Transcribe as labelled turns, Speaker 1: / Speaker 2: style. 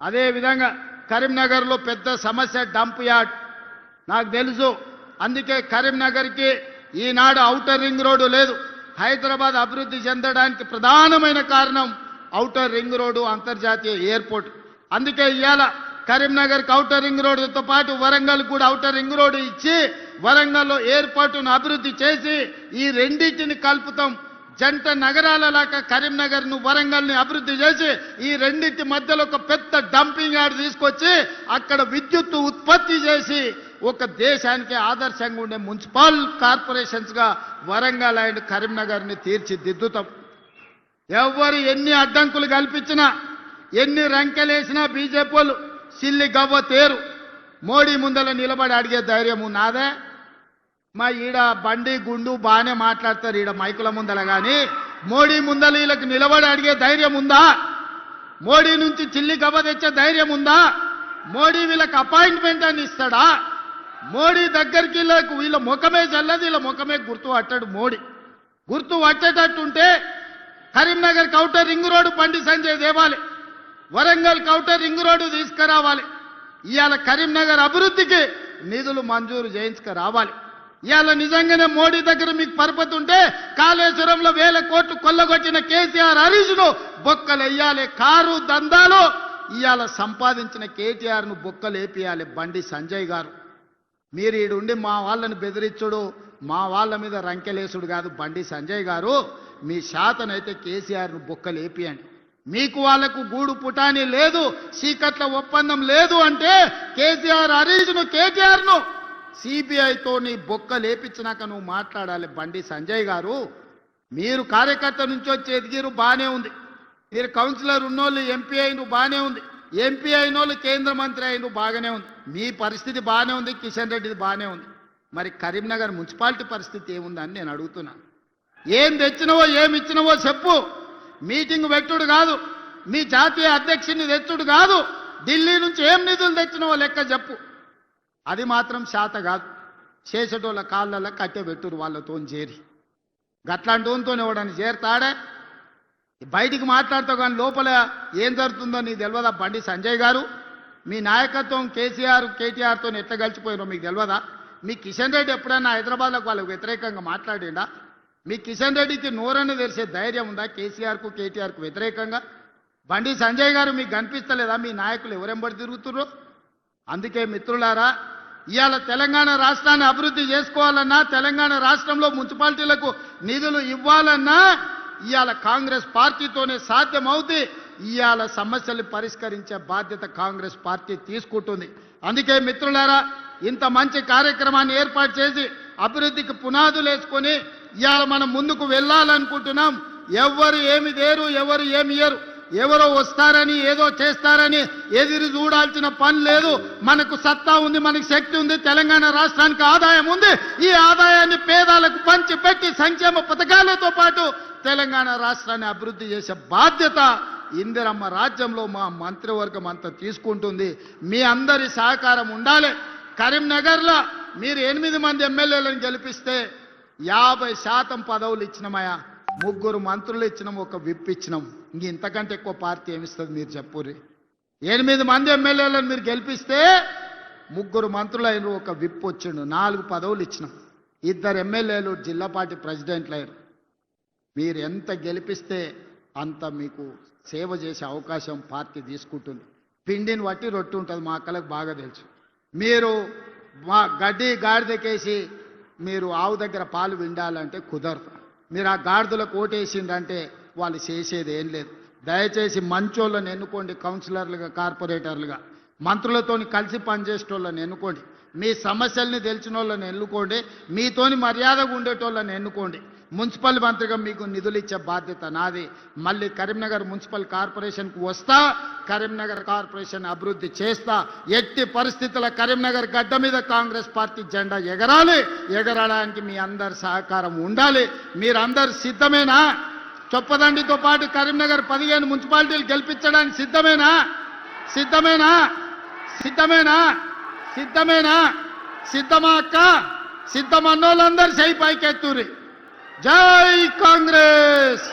Speaker 1: అదే విధంగా కరీంనగర్లో పెద్ద సమస్య డంప్ యార్డ్ నాకు తెలుసు. అందుకే కరీంనగర్కి ఈనాడు ఔటర్ రింగ్ రోడ్డు లేదు. హైదరాబాద్ అభివృద్ధి చెందడానికి ప్రధానమైన కారణం ఔటర్ రింగ్ రోడ్డు, అంతర్జాతీయ ఎయిర్పోర్ట్. అందుకే ఇవాళ కరీంనగర్కి ఔటర్ రింగ్ రోడ్డుతో పాటు వరంగల్ కూడా ఔటర్ రింగ్ రోడ్డు ఇచ్చి వరంగల్లో ఎయిర్పోర్టును అభివృద్ధి చేసి ఈ రెండింటిని కలుపుతాం. జంట నగరాలలాగా కరీంనగర్ను వరంగల్ని అభివృద్ధి చేసి ఈ రెండింటి మధ్యలో ఒక పెద్ద డంపింగ్ యార్డ్ తీసుకొచ్చి అక్కడ విద్యుత్తు ఉత్పత్తి చేసి ఒక దేశానికి ఆదర్శంగా ఉండే మున్సిపల్ కార్పొరేషన్స్గా వరంగల్ అండ్ కరీంనగర్ని తీర్చిదిద్దుతాం. ఎవరు ఎన్ని అడ్డంకులు కల్పించినా ఎన్ని రంకెలేసినా బీజేపీ వాళ్ళు సిల్లి గవ్వ తేరు. మోడీ ముందల నిలబడి అడిగే ధైర్యం నాదే. మా ఈడ బండి గుండు బాగానే మాట్లాడతారు ఈడ మైకుల ముందల, కానీ మోడీ ముందల వీళ్ళకి నిలబడి అడిగే ధైర్యం ఉందా? మోడీ నుంచి చిల్లి గవ్వ తెచ్చే ధైర్యం ఉందా? మోడీ వీళ్ళకి అపాయింట్మెంట్ అని ఇస్తాడా? మోడీ దగ్గరికి వీళ్ళ ముఖమే చల్లదు, వీళ్ళ ముఖమే గుర్తు పట్టాడు. మోడీ గుర్తు పట్టేటట్టుంటే Karimnagar outer ring road Bandi Sanjay దేవాలి, వరంగల్ ఔటర్ రింగ్ రోడ్డు తీసుకురావాలి. ఇవాళ కరీంనగర్ అభివృద్ధికి నిధులు మంజూరు చేయించుకురావాలి. ఇవాళ నిజంగానే మోడీ దగ్గర మీకు పరపతి ఉంటే కాళేశ్వరంలో 1000 కోట్లు కొల్లగొట్టిన కేసీఆర్ హరీష్ను బొక్కలేయాలి. కారు దందాలు ఇవాళ సంపాదించిన కేటీఆర్ను బొక్కలేపియాలి బండి సంజయ్ గారు. మీరు ఈడుండి మా వాళ్ళని బెదిరించుడు, మా వాళ్ళ మీద రంకెలేసుడు కాదు బండి సంజయ్ గారు. మీ శాతనైతే కేసీఆర్ను బొక్కలేపియండి. మీకు వాళ్లకు గూడు పుటాని లేదు, చీకట్ల ఒప్పందం లేదు అంటే కేసీఆర్ హరీష్ను కేటీఆర్ను సిబిఐతో నీ బొక్క లేపించినాక నువ్వు మాట్లాడాలి బండి సంజయ్ గారు. మీరు కార్యకర్త నుంచి వచ్చి ఎదిగిరు బాగానే ఉంది, మీరు కౌన్సిలర్ ఉన్నోళ్ళు ఎంపీ అయిన బాగానే ఉంది, ఎంపీ అయిన వాళ్ళు కేంద్ర మంత్రి అయిన బాగానే ఉంది, మీ పరిస్థితి బాగానే ఉంది, కిషన్ రెడ్డిది బాగానే ఉంది. మరి కరీంనగర్ మున్సిపాలిటీ పరిస్థితి ఏముందని నేను అడుగుతున్నా. ఏం తెచ్చినవో ఏమి ఇచ్చినవో చెప్పు. మీటింగ్ పెట్టుడు కాదు, మీ జాతీయ అధ్యక్షుని తెచ్చుడు కాదు, ఢిల్లీ నుంచి ఏం నిధులు తెచ్చినవో లెక్క చెప్పు. అది మాత్రం శాత కాదు. చేసేటోళ్ళ కాళ్ళల్లో కట్టె పెట్టురు వాళ్ళతో చేరి. గట్లాంటి వాళ్ళతో ఎవడని చేరుతాడే? బయటికి మాట్లాడతావు కానీ లోపల ఏం జరుగుతుందో నీకు తెలియదా బండి సంజయ్ గారు? మీ నాయకత్వం కేసీఆర్ కేటీఆర్తో ఎట్లా కలిసిపోయినో మీకు తెలియదా? మీ కిషన్ రెడ్డి ఎప్పుడైనా హైదరాబాద్లోకి వాళ్ళకు వ్యతిరేకంగా మాట్లాడిండా? మీ కిషన్ రెడ్డికి నోరని తెరిసే ధైర్యం ఉందా కేసీఆర్కు కేటీఆర్కు వ్యతిరేకంగా? బండి సంజయ్ గారు మీకు కనిపిస్తలేదా మీ నాయకులు ఎవరెంబడి తిరుగుతుర్రో? అందుకే మిత్రులారా, ఇవాళ తెలంగాణ రాష్ట్రాన్ని అభివృద్ధి చేసుకోవాలన్నా, తెలంగాణ రాష్ట్రంలో మున్సిపాలిటీలకు నిధులు ఇవ్వాలన్నా ఇవాళ కాంగ్రెస్ పార్టీతోనే సాధ్యమవుతుంది. ఇవాళ సమస్యలు పరిష్కరించే బాధ్యత కాంగ్రెస్ పార్టీ తీసుకుంటుంది. అందుకే మిత్రులారా, ఇంత మంచి కార్యక్రమాన్ని ఏర్పాటు చేసి అభివృద్ధికి పునాదులు వేసుకొని ఇవాళ మనం ముందుకు వెళ్ళాలనుకుంటున్నాం. ఎవరు ఏమి దేరు, ఎవరు ఏమి ఇయ్యరు, ఎవరో వస్తారని ఏదో చేస్తారని ఎదురు చూడాల్సిన పని లేదు. మనకు సత్తా ఉంది, మనకు శక్తి ఉంది, తెలంగాణ రాష్ట్రానికి ఆదాయం ఉంది. ఈ ఆదాయాన్ని పేదలకు పంచి పెట్టి సంక్షేమ పథకాలతో పాటు తెలంగాణ రాష్ట్రాన్ని అభివృద్ధి చేసే బాధ్యత ఇందిరమ్మ రాజ్యంలో మా మంత్రివర్గం అంతా తీసుకుంటుంది. మీ అందరి సహకారం ఉండాలి. కరీంనగర్లో మీరు 8 మంది ఎమ్మెల్యేలను గెలిపిస్తే 50% పదవులు ఇచ్చినామయ్యా. 3 మంత్రులు ఇచ్చినాం, ఒక విప్ ఇచ్చినాం. ఇంతకంటే ఎక్కువ పార్టీ ఏమిస్తుంది మీరు చెప్పుర్రి? 8 మంది ఎమ్మెల్యేలను మీరు గెలిపిస్తే 3 మంత్రులు అయినరు, ఒక విప్ వచ్చిండు, 4 పదవులు ఇచ్చినాం. 2 ఎమ్మెల్యేలు జిల్లా పార్టీ ప్రెసిడెంట్లు అయ్యారు. మీరు ఎంత గెలిపిస్తే అంత మీకు సేవ చేసే అవకాశం పార్టీ తీసుకుంటుంది. పిండిని బట్టి రొట్టి ఉంటుంది, మా అక్కలకు బాగా తెలుసు. మీరు మా గడ్డి గాడిదకేసి మీరు ఆవు దగ్గర పాలు విండాలంటే కుదరదు. మీరు ఆ గాడిదలకు ఓటేసిందంటే వాళ్ళు చేసేది ఏం లేదు. దయచేసి మంచోళ్ళని ఎన్నుకోండి, కౌన్సిలర్లుగా, కార్పొరేటర్లుగా, మంత్రులతో కలిసి పనిచేసేటోళ్ళని ఎన్నుకోండి, మీ సమస్యల్ని తెలిసిన వాళ్ళని ఎన్నుకోండి, మీతోని మర్యాదగా ఉండేటోళ్ళని ఎన్నుకోండి. మున్సిపల్ మంత్రిగా మీకు నిధులు ఇచ్చే బాధ్యత నాది. మళ్ళీ కరీంనగర్ మున్సిపల్ కార్పొరేషన్కు వస్తా, కరీంనగర్ కార్పొరేషన్ అభివృద్ధి చేస్తా. ఎట్టి పరిస్థితుల కరీంనగర్ గడ్డ మీద కాంగ్రెస్ పార్టీ జెండా ఎగరాలి. ఎగరడానికి మీ అందరి సహకారం ఉండాలి. మీరందరు సిద్ధమేనా? చొప్పదండితో పాటు కరీంనగర్ 15 మున్సిపాలిటీలు గెలిపించడానికి సిద్ధమేనా? సిద్ధమేనా? సిద్ధమేనా? సిద్ధమేనా? సిద్ధమా అక్క? సిద్ధమన్నోళ్ళందరూ చేయి పైకెత్తురి. జై కాంగ్రెస్.